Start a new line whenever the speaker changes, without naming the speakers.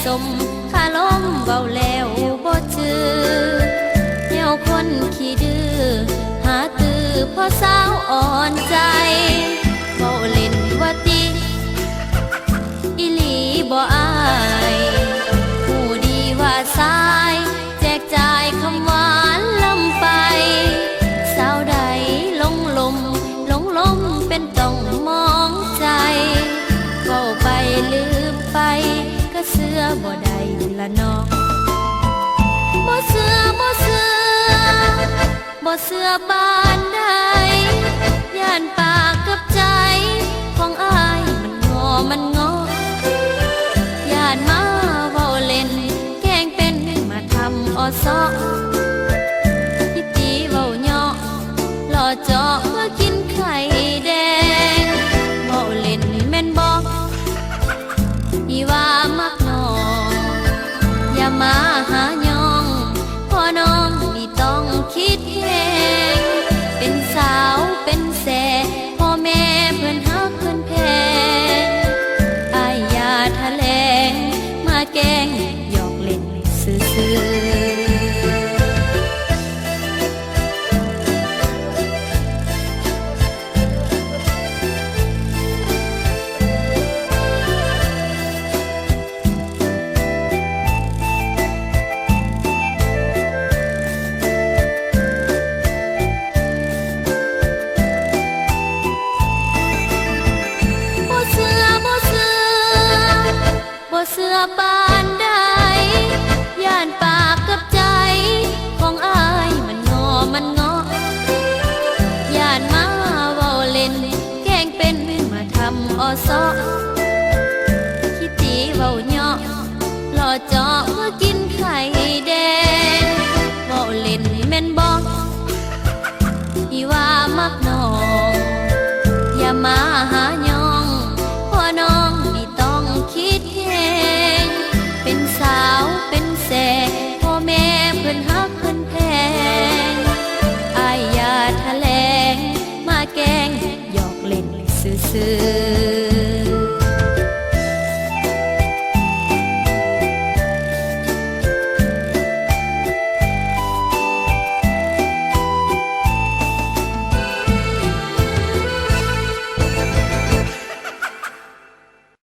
สมคาล้มเบาแล้วบ่จือแนวคนขี้ดื้อหาตื้อพอสาวอ่อนใจเบาเล่นว่าติอีหลีบ่อายหูดีว่าสายแจกจ่ายคำหวานลำไปสาวใดหลงลมเป็นต้องมองใจเว้าไปลืมไปก็เสื้อบ่ได้ละน้องบ่เสื้อปานใดย่านปากกับใจของอายมันงอย่านมาเว้าเล่นแกล้งเป็นมาทำอซอพิตีเว้าเหยาะหล่อเจาะเพื่อกินไข่แดงเว้าเล่นแม่นบอกอีว่ามักน้องอย่ามาหายองพอน้องนี่ต้องคิดเองเป็นสาวเป็นแส่พ่อแม่เพื่อนฮักเพื่อนแพงอายอย่าทะเลงมาแกล้งหยอกเล่นซื่อเสื้อปานใดย่านปากกับใจของอายมันงอย่านมาเว้าเล่นแกล้งเป็นมาทำอซอคิดตีเว้าเหยาะหล่อเจาะเพื่อกินไข่แดงเว้าเล่นแม่นบอกอีว่ามักน้องอย่ามาหา